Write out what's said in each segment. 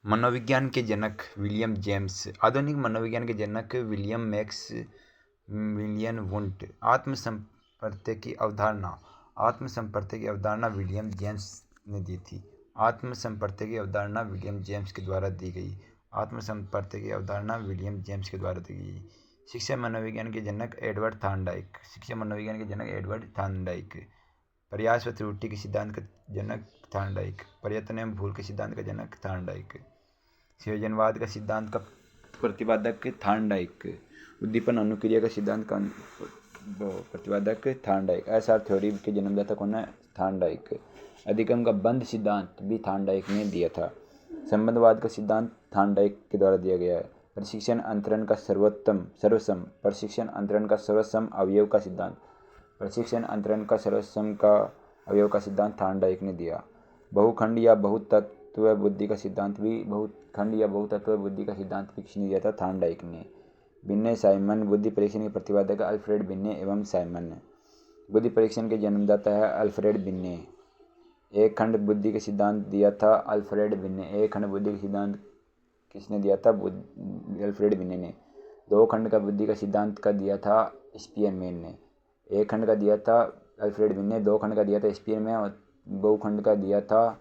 मनोविज्ञान के जनक William James. आधुनिक मनोविज्ञान के जनक विलियम मैक्स मिलियन वुंट। आत्मसंपर्क की अवधारणा विलियम जेम्स ने दी थी। आत्मसंपर्क की अवधारणा विलियम जेम्स के द्वारा दी गई। आत्मसंपर्क की अवधारणा विलियम जेम्स के द्वारा दी गई। शिक्षा मनोविज्ञान के जनक एडवर्ड थॉर्नडाइक। शिक्षा मनोविज्ञान के जनक एडवर्ड थॉर्नडाइक। प्रयास व त्रुटि के सिद्धांत का जनक थॉर्नडाइक। प्रयत्न एवं भूल के सिद्धांत का जनक थॉर्नडाइक। संयोजनवाद का सिद्धांत का प्रतिपादक थॉर्नडाइक। उद्दीपन अनुक्रिया का सिद्धांत का प्रतिपादक थॉर्नडाइक। एसआर थ्योरी के जन्मदाता कौन है? थॉर्नडाइक। अधिगम का बंध सिद्धांत भी थॉर्नडाइक ने दिया था। संबंधवाद का सिद्धांत थॉर्नडाइक के द्वारा दिया गया है। प्रशिक्षण अंतरण का सर्वसम अवयव का सिद्धांत। प्रशिक्षण अंतरण का सर्वसम का अवयव का सिद्धांत थॉर्नडाइक ने दिया। बहुखंड या बहुतत्व बुद्धि का सिद्धांत भी किसने दिया था? थॉर्नडाइक ने। बिन्ने साइमन। बुद्धि परीक्षण के प्रतिपादक अल्फ्रेड बिन्ने एवं साइमन। बुद्धि परीक्षण के जन्मदाता है अल्फ्रेड बिन्ने। एक खंड बुद्धि का सिद्धांत दिया था अल्फ्रेड बिन्ने। एक खंड बुद्धि का सिद्धांत किसने दिया था? अल्फ्रेड बिन्ने ने। दो खंड का बुद्धि का सिद्धांत का दिया था स्पीयरमैन ने। एक खंड का दिया था अल्फ्रेड बिन्ने, दो खंड का दिया था स्पीयरमैन और बहुखंड का दिया था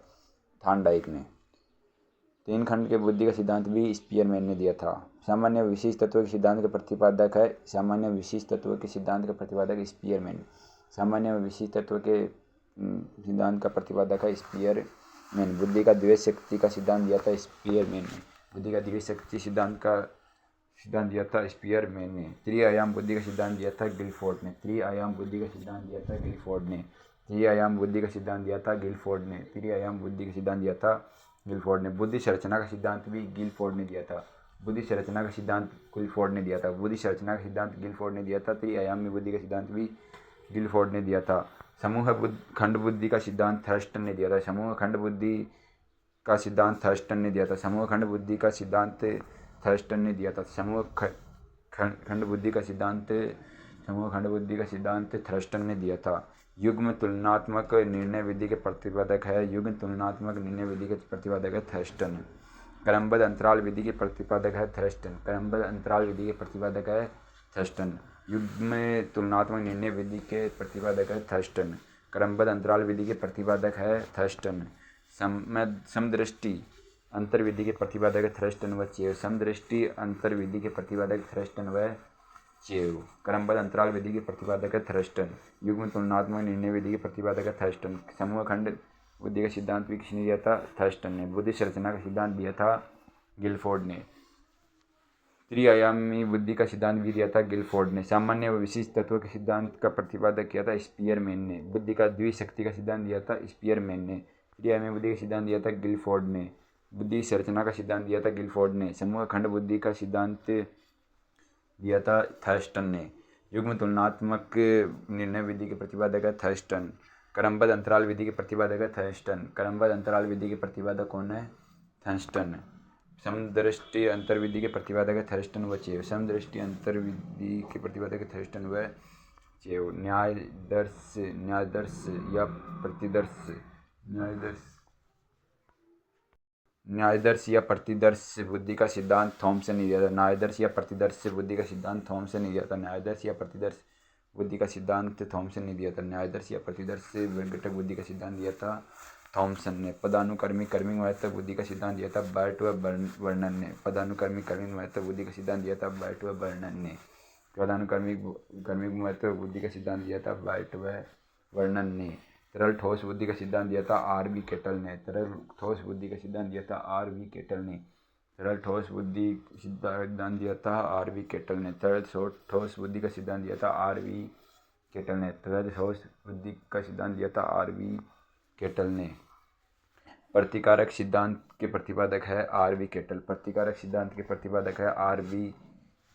थॉर्नडाइक ने। तीन खंड के बुद्धि का सिद्धांत भी स्पीयरमैन ने दिया था। सामान्य विशिष्ट तत्व के सिद्धांत का प्रतिपादक है स्पीयरमैन। सामान्य विशिष्ट तत्व के सिद्धांत का प्रतिपादक है स्पीयरमैन। बुद्धि का द्वैत शक्ति का सिद्धांत दिया था स्पीयरमैन ने। बुद्धि का द्वैत शक्ति सिद्धांत दिया था स्पीयरमैन ने। त्रिआयाम बुद्धि का सिद्धांत दिया था गिलफोर्ड ने। त्रिआयाम बुद्धि का सिद्धांत दिया था गिलफोर्ड ने। त्रिआयाम बुद्धि का सिद्धांत दिया था गिलफोर्ड ने। त्रिआयाम बुद्धि का सिद्धांत दिया था गिलफोर्ड ने। बुद्धि संरचना का सिद्धांत भी गिलफोर्ड ने दिया था। बुद्धि संरचना का सिद्धांत गिलफोर्ड ने दिया था। बुद्धि संरचना का सिद्धांत गिलफोर्ड ने दिया था। त्रिआयामी बुद्धि का सिद्धांत भी गिलफोर्ड ने दिया था। समूह खंड बुद्धि का सिद्धांत थर्स्टन ने दिया था। समूह खंड बुद्धि का सिद्धांत थर्स्टन ने दिया था। समूह खंड बुद्धि का सिद्धांत थर्स्टन ने दिया था। समूह खंड बुद्धि का सिद्धांत थर्स्टन ने दिया था। युग्म तुलनात्मक निर्णय विधि के प्रतिपादक है थर्स्टन। क्रमबद्ध अंतराल विधि के प्रतिपादक है थर्स्टन। युग्म तुलनात्मक निर्णय विधि के प्रतिपादक है थर्स्टन। क्रमबद्ध अंतराल विधि के प्रतिपादक है थर्स्टन। समदृष्टि अंतर विधि के प्रतिपादक है थर्स्टन व चेव। समदृष्टि अंतर विधि के प्रतिपादक थर्स्टन व चेव। क्रमबद्ध अंतराल विधि के प्रतिपादक है थर्स्टन। युग्म तुलनात्मक निर्णय विधि के प्रतिपादक है थर्स्टन। समूह खंड बुद्धि का सिद्धांत भी किसने दिया था? थर्स्टन ने। बुद्धि संरचना का सिद्धांत दिया था गिलफोर्ड ने। त्रिआयामी बुद्धि का सिद्धांत भी दिया था गिलफोर्ड ने। सामान्य व विशिष्ट तत्व के सिद्धांत का प्रतिपादक किया था स्पीयरमैन ने। बुद्धि का द्विशक्ति का सिद्धांत दिया था स्पीयरमैन ने। त्रिआयामी बुद्धि का सिद्धांत दिया था गिलफोर्ड ने। बुद्धि संरचना का सिद्धांत दिया था गिलफोर्ड ने। समूह खंड बुद्धि का सिद्धांत दिया था थर्स्टन ने। युग्म तुलनात्मक निर्णय विधि के प्रतिपादक है थर्स्टन। क्रमबद्ध अंतराल विधि के प्रतिपादक है थर्स्टन। क्रमबद्ध अंतराल विधि के प्रतिपादक कौन है? थर्स्टन। समदृष्टि अंतर विधि के प्रतिपादक है थर्स्टन व चेव। समदृष्टि अंतर विधि के प्रतिपादक है थर्स्टन व चेव। न्यायदर्श या प्रतिदर्श बुद्धि का सिद्धांत थॉमसन ने दिया था। न्यायदर्श या प्रतिदर्श बुद्धि का सिद्धांत थॉमसन ने दिया था। न्यायदर्श या प्रतिदर्श बुद्धि का सिद्धांत थॉमसन ने दिया था। न्यायदर्श या प्रतिदर्श विघटक बुद्धि का सिद्धांत दिया था थॉमसन ने। पदानुक्रमिक क्रमिक महत्व बुद्धि का सिद्धांत दिया था बर्ट व वर्नन ने। पदानुक्रमिक क्रमिक महत्व बुद्धि का सिद्धांत दिया था बर्ट व वर्नन ने। पदानुक्रमिक महत्व बुद्धि का सिद्धांत दिया था बर्ट व वर्नन ने। तरल ठोस बुद्धि का सिद्धांत दिया था आर.वी. केटल ने। तरल ठोस बुद्धि का सिद्धांत दिया था आर.वी. केटल ने। तरल ठोस बुद्धि सिद्धांत दिया था आर.वी. केटल ने। तरल ठोस बुद्धि का सिद्धांत दिया था आर.वी. केटल ने। तरल ठोस बुद्धि का सिद्धांत दिया था आर.वी. केटल ने। प्रतिकारक सिद्धांत के प्रतिपादक है आर.वी. केटल। प्रतिकारक सिद्धांत के प्रतिपादक है आर.वी.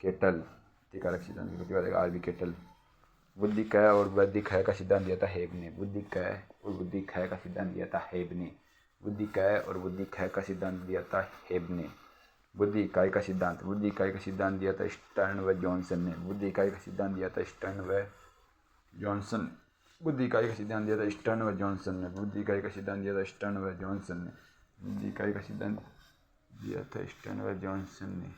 केटल। प्रतिकारक सिद्धांत के प्रतिपादक आर.वी. केटल। बुद्धि क और बुद्धि ख का सिद्धांत दिया था हेब ने। बुद्धि क और बुद्धि ख का सिद्धांत दिया था हेब ने। बुद्धि क और बुद्धि ख का सिद्धांत दिया था हेब ने। बुद्धि इकाई का सिद्धांत दिया था स्टर्न व जॉनसन ने। बुद्धि इकाई का सिद्धांत दिया था स्टर्न व जॉनसन। बुद्धि इकाई का सिद्धांत दिया था स्टर्न व जॉनसन ने। बुद्धि इकाई का सिद्धांत दिया था स्टर्न व जॉनसन ने। बुद्धि इकाई का सिद्धांत दिया था स्टर्न व जॉनसन ने।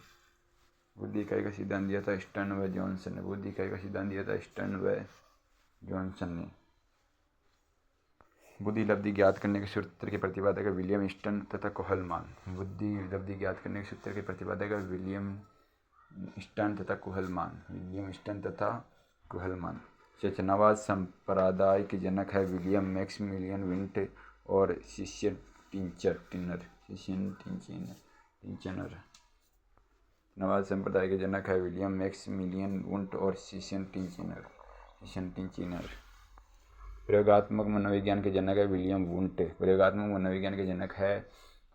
बुद्धि इकाई का सिद्धांत दिया था स्टर्न व जॉनसन ने। बुद्धि इकाई का सिद्धांत दिया था स्टर्न व जॉनसन ने। बुद्धि लब्धि ज्ञात करने के सूत्र के प्रतिपादक विलियम स्टर्न तथा कोहलमान। बुद्धि लब्धि ज्ञात करने के सूत्र के प्रतिपादक विलियम स्टर्न तथा कोहलमान। विलियम स्टर्न तथा कोहलमान। चेतनावाद संप्रदाय के जनक है विलियम मैक्सिमिलियन विंट और शिष्य टिंचनर। नवाज संप्रदाय के जनक है विलियम मैक्सिमिलियन वुंट और शिष्य टिंचनर। प्रयोगात्मक मनोविज्ञान के जनक है विलियम वुंट। प्रयोगात्मक मनोविज्ञान के जनक है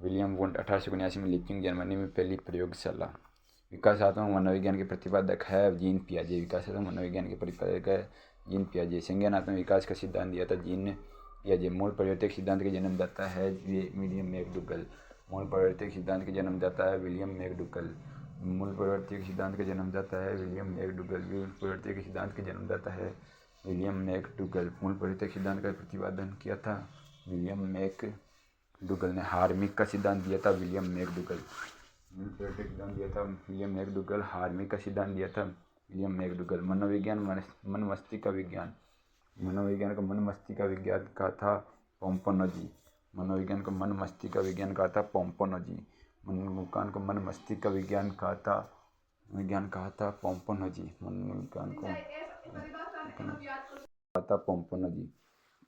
विलियम वुंट। 1879 में लीपिंग जर्मनी में पहली प्रयोगशाला। विकासात्मक मनोविज्ञान के प्रतिपादक है जीन पियाजे। विकासात्मक मनोविज्ञान के प्रतिपादक है जीन पियाजे। संज्ञानात्मक विकास का सिद्धांत दिया था जीन पियाजे। मूल परिवर्तक सिद्धांत के जन्मदाता है विलियम मैकडूगल। मूल परिवर्तक सिद्धांत के जन्मदाता है विलियम मैकडूगल। मूल परिवर्तक सिद्धांत के जन्मदाता है विलियम मैकडूगल। मूल परिवर्तक सिद्धांत के जन्मदाता है विलियम मैकडूगल। मूल परिवर्तक सिद्धांत का प्रतिपादन किया था विलियम मैकडूगल ने। हार्मिक का सिद्धांत दिया था विलियम मैकडूगल। मूल परिवर्तक सिद्धांत दिया था विलियम मैकडूगल। हार्मिक का सिद्धांत दिया था विलियम मैकडूगल। मनोविज्ञान मन मस्तिष्क का विज्ञान। मनोविज्ञान को मन मस्तिष्क का विज्ञान कहा था पोम्पोनजी। मनोविज्ञान को मन मस्तिष्क का विज्ञान कहा था पोम्पोनजी। मनोविज्ञान को मन मस्तिष्क का विज्ञान कहा था पोम्पोनजी। मनोविज्ञान को कहा था पोम्पोनजी।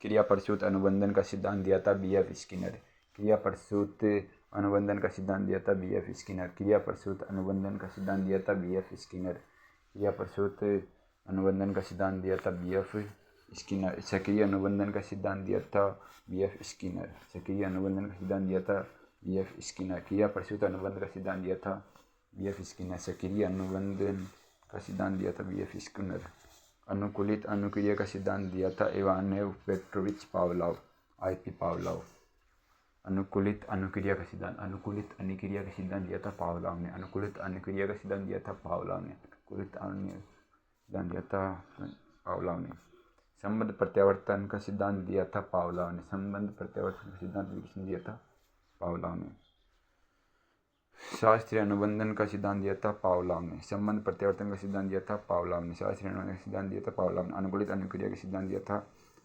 क्रिया प्रसूत अनुबंधन का सिद्धांत दिया था B.F. स्किनर। क्रिया प्रसूत अनुबंधन का सिद्धांत दिया था B.F. स्किनर। क्रिया प्रसूत अनुबंधन का सिद्धांत दिया था B.F. स्किनर। क्रिया प्रसूत अनुबंधन का सिद्धांत दिया था B.F. स्किनर। सक्रिय अनुबंधन का सिद्धांत दिया था B.F. स्किनर। सक्रिय अनुबंधन का सिद्धांत दिया था B.F. स्किनर। क्रिया प्रसूत अनुबंधन का सिद्धांत दिया था B.F. स्किनर। सक्रिय अनुबंधन का सिद्धांत दिया था B.F. स्किनर। अनुकूलित अनुक्रिया का सिद्धांत दिया था इवानेव पेट्रोविच पावलोव। I.P. पावलोव। अनुकूलित अनुक्रिया का सिद्धांत दिया था पावलोव ने। अनुकूलित अनुक्रिया का सिद्धांत दिया था पावलोव ने। अनुकूलित सिद्धांत दिया था पावलोव ने। संबंध प्रत्यावर्तन का सिद्धांत दिया था पावलोव ने। संबंध प्रत्यावर्तन का सिद्धांत विकसित दिया था पावलोव ने। शास्त्रीय अनुबंधन का सिद्धांत दिया था पावलोव ने। संबंध प्रत्यावर्तन का सिद्धांत दिया था पावलोव ने। शास्त्रीय अनुबंधन का सिद्धांत दिया था पावलोव ने। अनुकूलित अनुक्रिया का सिद्धांत दिया था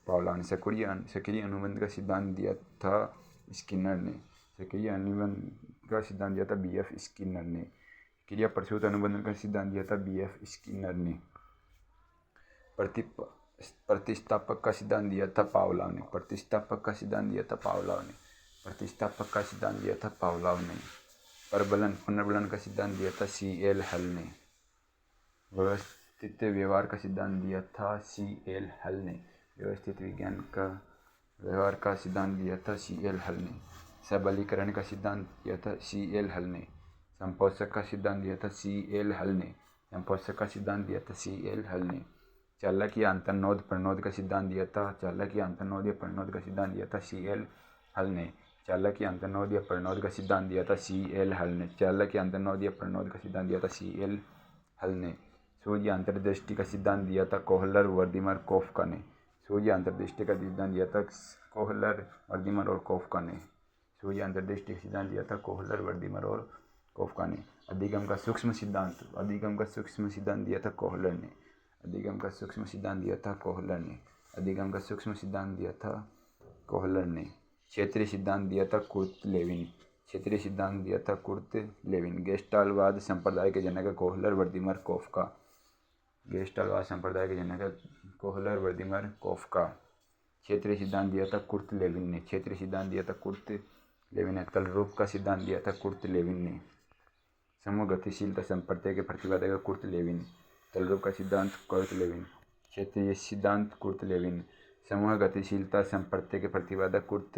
पावलोव ने। सक्रिय अनुबंध का सिद्धांत दिया था स्किनर ने। सक्रिय अनुबंध का सिद्धांत दिया था B.F. स्किनर ने। क्रिया प्रसूत अनुबंधन का सिद्धांत दिया था B.F. स्किनर ने। प्रतिस्थापक का सिद्धांत दिया था पावलोव ने। प्रतिस्थापक का सिद्धांत दिया था पावलोव ने। प्रतिस्थापक का सिद्धांत दिया था पावलोव ने। परबलन पुनर्बलन का सिद्धांत दिया था C.L. हल ने। व्यवस्थित व्यवहार का सिद्धांत दिया था C.L. हल ने। व्यवस्थित विज्ञान का व्यवहार का सिद्धांत दिया था C.L. हल ने। सबलीकरण का सिद्धांत दिया था C.L. हल ने। संपोषक का सिद्धांत दिया था C.L. हल ने। संपोषक का सिद्धांत दिया था C.L. हल ने। चालक या अंतर्नोद प्रणोद का सिद्धांत दिया था चालक या अंतर्नोद या प्रणोद का सिद्धांत दिया था C.L. हल ने। चालक या अंतर्नोद या प्रणोद का सिद्धांत दिया था C.L. हल ने। चालक या अंतर्नोद या प्रणोद का सिद्धांत दिया था C.L. हल ने। सूर्य अंतर्दृष्टि का सिद्धांत दिया था कोहलर वर्दीमर कोफ्का ने। सूर्य अंतर्दृष्टि का सिद्धांत दिया था कोहलर वर्दीमर और कोफ्का ने। सूर्य अंतर्दृष्टि का सिद्धांत दिया था कोहलर वर्दीमर और कोफ्का ने। अधिगम का सूक्ष्म सिद्धांत दिया था कोहलर ने। अधिगम का सूक्ष्म सिद्धांत दिया था कोहलर ने। अधिगम का सूक्ष्म सिद्धांत दिया था कोहलर ने। क्षेत्रीय सिद्धांत दिया था कुर्ट लेविन। क्षेत्रीय सिद्धांत दिया था कुर्ट लेविन। गेस्टाल्टवाद संप्रदाय के जनक कोहलर वर्दीमर कोफ्का। गेस्टाल्टवाद संप्रदाय के जनक कोहलर वर्दीमर कोफ्का। क्षेत्रीय सिद्धांत दिया था कुर्ट लेविन ने। क्षेत्रीय सिद्धांत दिया था कुर्ट लेविन ने। तलरूप का सिद्धांत दिया था कुर्ट लेविन ने। समूह गतिशीलता संप्रदाय के प्रतिपादक कुर्ट लेविन। तलरूप का सिद्धांत कुर्ट लेविन। क्षेत्रीय सिद्धांत कुर्ट लेविन। समूह गतिशीलता संप्रदाय के प्रतिपादक कुर्ट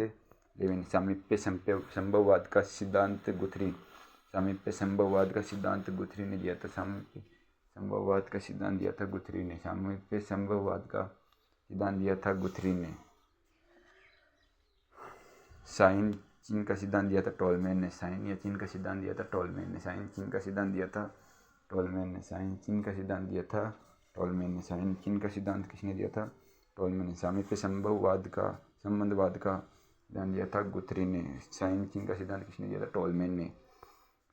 लेविन। सामीप्य संभववाद का सिद्धांत गुथरी। सामीप्य संभववाद का सिद्धांत गुथरी ने दिया था। सामीप्य संभववाद का सिद्धांत दिया था गुथरी ने। सामीप्य संभववाद का सिद्धांत दिया था गुथरी ने। साइन चीन का सिद्धांत दिया था टोलमैन ने। साइन या चीन का सिद्धांत दिया था टोलमैन ने। साइन चीन का सिद्धांत दिया था टोलमैन ने। साइन चीन का सिद्धांत दिया था टोलमैन ने। साइन चीन का सिद्धांत किसने दिया था? टोलमैन ने। सामीप्य संभववाद का संबंधवाद का सिद्धांत दिया था गुथरी ने। साइन चीन का सिद्धांत किसने दिया था? टोलमैन ने।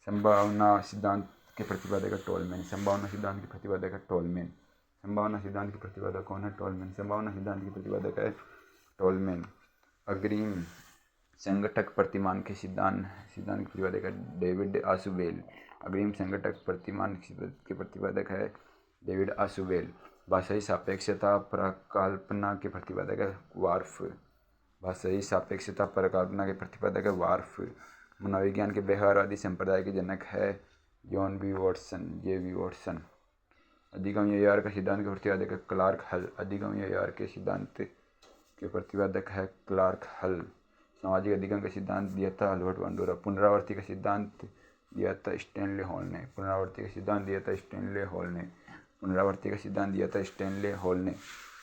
संभावना सिद्धांत के प्रतिपादक है टोलमैन। संभावना सिद्धांत के प्रतिपादक है टोलमैन। संभावना सिद्धांत के प्रतिपादक कौन है? टोलमैन। संभावना सिद्धांत के प्रतिपादक है टोलमैन। अग्रिम संघटक प्रतिमान के सिद्धांत के प्रतिपादक है डेविड आसुबेल। अग्रिम संघटक प्रतिमान के प्रतिपादक है डेविड आसुबेल। भाषाई सापेक्षता प्रकल्पना के प्रतिपादक है वार्फ। भाषाई सापेक्षता प्रकल्पना के प्रतिपादक है वार्फ। मनोविज्ञान के व्यवहारवादी संप्रदाय के जनक है John B Watson, J B. Watson. अधिगम व्यवहार का सिद्धांत के प्रतिपादक है क्लार्क हल। अधिगम व्यवहार के सिद्धांत के प्रतिपादक है क्लार्क हल। सामाजिक अधिगम का सिद्धांत दिया था अल्बर्ट बांडुरा। पुनरावृत्ति का सिद्धांत दिया था स्टैनले हॉल ने। पुनरावृत्ति का सिद्धांत दिया था स्टैनले हॉल ने। पुनरावृत्ति का सिद्धांत दिया था स्टैनले हॉल ने।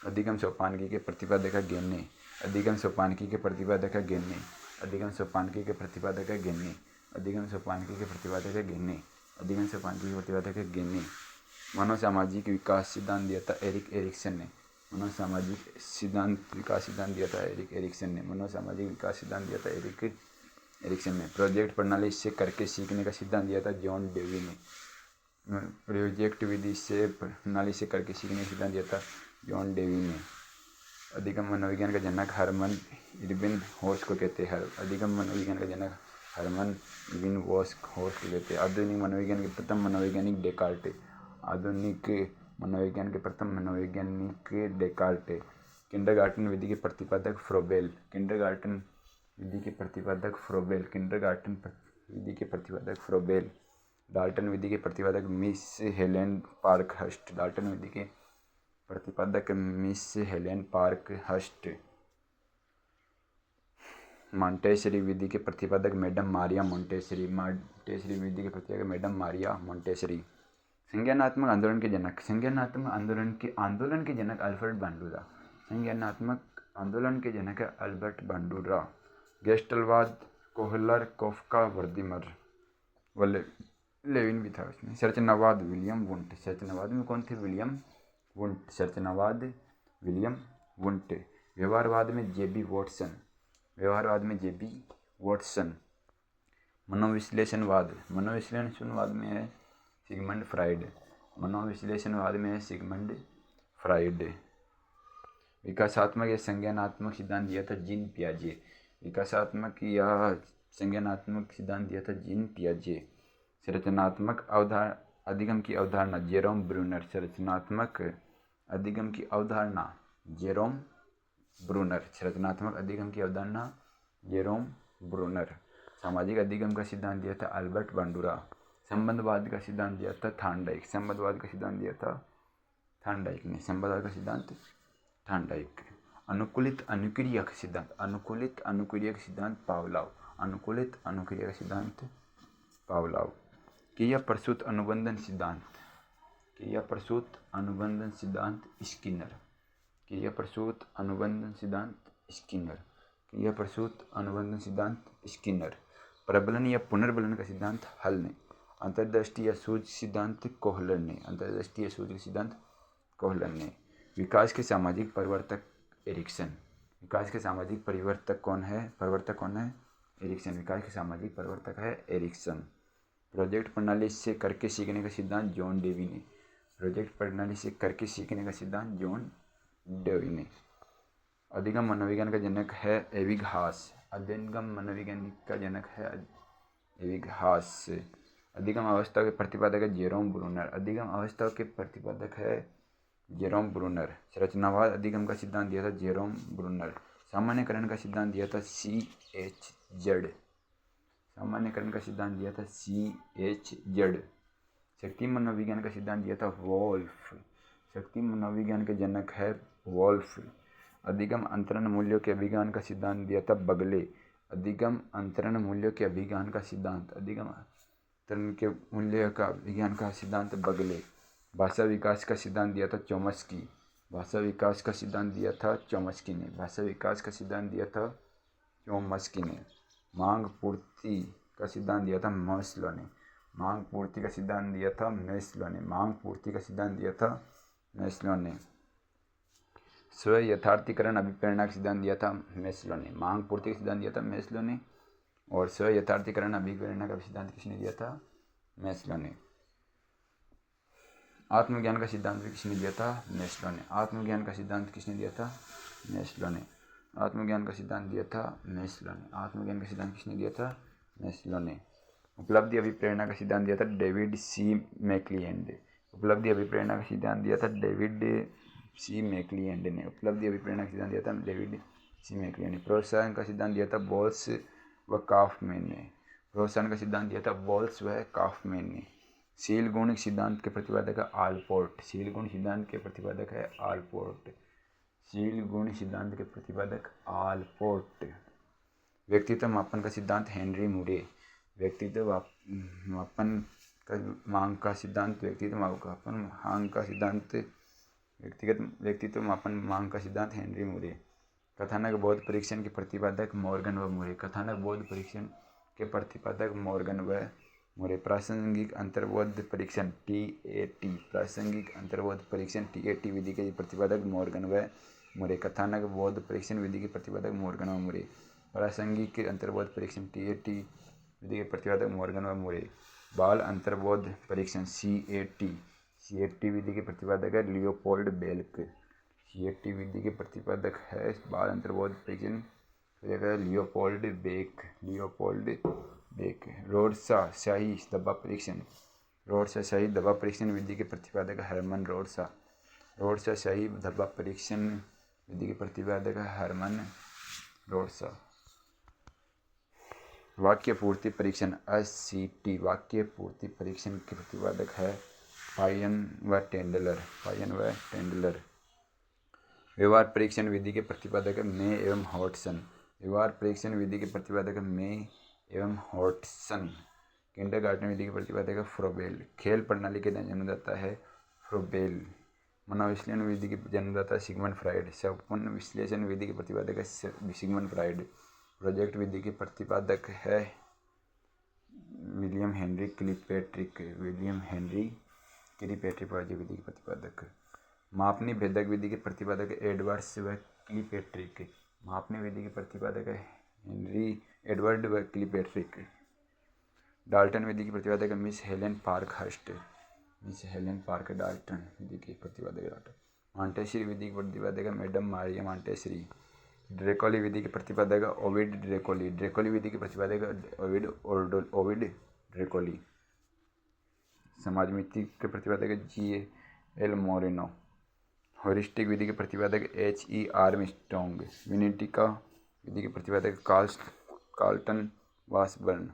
अधिगम सोपानकी के प्रतिपादक है गेन्ने। अधिगम सोपानकी के प्रतिपादक है गेन्ने। अधिगम सोपानकी के प्रतिपादक है गेन्ने। अधिगम सोपानकी के प्रतिपादक है गेन्ने। अधिगम सोपानकी के प्रतिपादक है गेन्ने। मनोसामाजिक विकास सिद्धांत दिया था एरिक एरिक्सन ने। मनोसामाजिक सिद्धांत विकास सिद्धांत दिया था एरिक एरिक्सन ने। मनोसामाजिक विकास सिद्धांत दिया था एरिक एरिक्सन ने। प्रोजेक्ट प्रणाली से करके सीखने का सिद्धांत दिया था जॉन डेवी ने। प्रोजेक्ट विधि से प्रणाली से करके सीखने का सिद्धांत दिया था जॉन डेवी ने। अधिगम मनोविज्ञान का जनक हरमन इरविन होस्ट को कहते हैं। अधिगम मनोविज्ञान का जनक हरमन इरविन होस्ट को कहते हैं। आधुनिक मनोविज्ञान के प्रथम मनोवैज्ञानिक डेकार्टे। आधुनिक मनोविज्ञान के प्रथम मनोवैज्ञानिक डेकार्टे। किंडरगार्टन विधि के प्रतिपादक फ्रोबेल। किंडरगार्टन विधि के प्रतिपादक फ्रोबेल। किंडरगार्टन विधि के प्रतिपादक फ्रोबेल। डाल्टन विधि के प्रतिपादक मिस हेलेन पार्कहर्स्ट। डाल्टन विधि के प्रतिपादक मिस हेलेन पार्कहर्स्ट। मॉन्टेसरी विधि के प्रतिपादक मैडम मारिया मोंटेसरी। मॉन्टेसरी विधि के प्रतिपादक मैडम मारिया मोंटेसरी। संज्ञानात्मक आंदोलन के जनक। संज्ञानात्मक आंदोलन के जनक अल्बर्ट बांडुरा। संज्ञानात्मक आंदोलन के जनक है अल्बर्ट बांडुरा। गेस्टलवाद कोहलर कोफका वर्दीमर लेविन भी था उसमें। संरचनावाद विलियम वुंट। संरचनावाद में कौन थे? William Wundt. संरचनावाद विलियम वुंट। व्यवहारवाद में जे.बी. वॉटसन। व्यवहारवाद में जे.बी. वॉटसन। मनोविश्लेषणवाद में है सिगमंड फ्राइड। मनोविश्लेषणवाद में है सिगमंड फ्राइड। विकासात्मक या संज्ञानात्मक सिद्धांत दिया था जीन पियाजे। विकासात्मक या संज्ञानात्मक सिद्धांत दिया था जीन पियाजे। संरचनात्मक अधिगम की अवधारणा जेरोम ब्रूनर। संरचनात्मक अधिगम की अवधारणा जेरोम ब्रूनर। संरचनात्मक अधिगम की अवधारणा जेरोम ब्रूनर। सामाजिक अधिगम का सिद्धांत दिया था अल्बर्ट बांडुरा। संबंधवाद का सिद्धांत दिया था थॉर्नडाइक। संबंधवाद का सिद्धांत दिया था थॉर्नडाइक ने। संबंधवाद का सिद्धांत थॉर्नडाइक। अनुकूलित अनुक्रिया का सिद्धांत। अनुकूलित अनुक्रिया का सिद्धांत पावलोव। अनुकूलित अनुक्रिया का सिद्धांत पावलोव। क्रिया प्रसूत अनुबंधन सिद्धांत। क्रिया प्रसूत अनुबंधन सिद्धांत स्किनर। क्रिया प्रसूत अनुबंधन सिद्धांत स्किनर। क्रिया प्रसूत अनुबंधन सिद्धांत स्किनर। प्रबलन या पुनर्बलन का सिद्धांत हल ने। अंतर्दृष्टि या सूझ सिद्धांत कोहलर ने। अंतर्दृष्टि या सूझ का सिद्धांत कोहलर ने। विकास के सामाजिक परिवर्तक एरिक्सन। विकास के सामाजिक परिवर्तक कौन है? एरिक्सन। विकास के सामाजिक परिवर्तक है एरिक्सन। प्रोजेक्ट प्रणाली से करके सीखने का सिद्धांत जॉन डेवी ने। प्रोजेक्ट प्रणाली से करके सीखने का सिद्धांत जॉन डेवी ने। अधिगम मनोविज्ञान का जनक है एबिंगहास। अधिगम मनोविज्ञान का जनक है एबिंगहास। अधिगम अवस्था के प्रतिपादक है जेरोम ब्रूनर। अधिगम अवस्था के प्रतिपादक है जेरोम ब्रूनर। संरचनावाद अधिगम का सिद्धांत दिया था जेरोम ब्रूनर। सामान्यकरण का सिद्धांत दिया था C.H. जड। सामान्यकरण का सिद्धांत दिया था C.H. जड। शक्ति मनोविज्ञान का सिद्धांत दिया था वोल्फ। शक्ति मनोविज्ञान के जनक है वोल्फ। अधिगम अंतरण मूल्यों के अभिज्ञान का सिद्धांत दिया था बगले। अधिगम अंतरण मूल्यों के अभिज्ञान का सिद्धांत। अधिगम अंतरण के मूल्य का विज्ञान का सिद्धांत बगले। भाषा विकास का सिद्धांत दिया था चोम्स्की। भाषा विकास का सिद्धांत दिया था चोम्स्की ने। भाषा विकास का सिद्धांत दिया था चोम्स्की ने। मांग पूर्ति का सिद्धांत दिया था मास्लो ने। मांग पूर्ति का सिद्धांत दिया था मास्लो ने। मांग पूर्ति का सिद्धांत दिया था मास्लो ने। स्व यथार्थीकरण अभिप्रेरणा का सिद्धांत दिया था मास्लो ने। मांग पूर्ति का सिद्धांत दिया था मास्लो ने और स्व यथार्थीकरण अभिप्रेरणा का सिद्धांत किसने दिया था? मैस्लो ने। आत्मज्ञान का सिद्धांत किसने दिया था? मैस्लो ने। आत्मज्ञान का सिद्धांत किसने दिया था? मैस्लो ने। आत्मज्ञान का सिद्धांत दिया था मैस्लो ने। आत्मज्ञान का सिद्धांत किसने दिया था? मैस्लो ने। उपलब्धि अभिप्रेरणा का सिद्धांत दिया था डेविड सी मैक्लिएंड। उपलब्धि अभिप्रेरणा का सिद्धांत दिया था डेविड सी मैक्लिएंड ने। उपलब्धि अभिप्रेरणा का सिद्धांत दिया था डेविड सी मैक्लिएंड ने। प्रोत्साहन का सिद्धांत दिया था बोल्स व काफमैन ने। प्रोत्साहन का सिद्धांत दिया था बोल्स व काफमैन ने। शील गुण सिद्धांत के प्रतिपादक है आलपोर्ट। शील गुण सिद्धांत के प्रतिपादक है आलपोर्ट। शील गुण सिद्धांत के प्रतिपादक आलपोर्ट। व्यक्तित्व मापन का सिद्धांत हेनरी मुरे। व्यक्तित्व मापन का मांग का सिद्धांत व्यक्तित्व मापन मांग का सिद्धांत व्यक्तित्व मापन मांग का सिद्धांत हेनरी मुरे। कथानक बोध परीक्षण के प्रतिपादक मॉर्गन व मुरे। कथानक बोध परीक्षण के प्रतिपादक मॉर्गन व मुरे। प्रासंगिक अंतर्बोध परीक्षण TAT। प्रासंगिक अंतर्बोध परीक्षण TAT विधि के प्रतिपादक मॉर्गन व मुरे। कथानक बोध परीक्षण विधि के प्रतिपादक मॉर्गन व मुरे। प्रासंगिक अंतर्बोध परीक्षण TAT विधि के प्रतिपादक मॉर्गन व मुरे। बाल अंतर्बोध परीक्षण CAT विधि के प्रतिपादक है लियोपोल्ड बेल्क। CAT विधि के प्रतिपादक है बाल अंतर्बोध परीक्षण लियोपोल्ड बेक। रोड्सा शाही दबा परीक्षण। रोड्सा शाही दबा परीक्षण विधि के प्रतिपादक हरमन रोड्सा। रोड्सा शाही दबा परीक्षण विधि के प्रतिपादक हरमन रोड्सा। वाक्य पूर्ति परीक्षण SCT। वाक्य पूर्ति परीक्षण के प्रतिपादक है फायन व टेंडलर। व्यवहार परीक्षण विधि के प्रतिपादक है मे एवं हॉटसन। व्यवहार परीक्षण विधि के प्रतिपादक है मे एवं हॉटसन। किंडरगार्टन विधि के प्रतिपादक है फ्रोबेल। खेल प्रणाली के जन्मदाता है फ्रोबेल। मनोविश्लेषण विधि के जन्मदाता है सिगमंड फ्राइड। स्वप्न विश्लेषण विधि के प्रतिपादक है सिगमंड फ्राइड। प्रोजेक्ट विधि के प्रतिपादक है विलियम हेनरी किलपैट्रिक। प्रोजेक्ट विधि के प्रतिपादक। मापनी भेदक विधि के प्रतिपादक एडवर्ड्स व किलपैट्रिक। मापनी विधि के प्रतिपादक है एडवर्ड व किलपैट्रिक। डाल्टन विधि की प्रतिपादक है मिस हेलेन पार्कहर्स्ट। डाल्टन विधि के प्रतिपादक डाल्टन। मॉन्टेसरी विधि के प्रतिपादक है मैडम मारिया मॉन्टेसरी। ड्रेकोली विधि के प्रतिपादक है ओविड ड्रेकोली। ड्रेकोली विधि के प्रतिपादक है ओविड ड्रेकोली। समाजमिति के प्रतिपादक है GAL मोरेनो। हॉरिस्टिक विधि के प्रतिपादक HE आर्मस्ट्रॉन्ग। विनेटिका विधि के प्रतिपादक कार्ल्टन वासबर्न।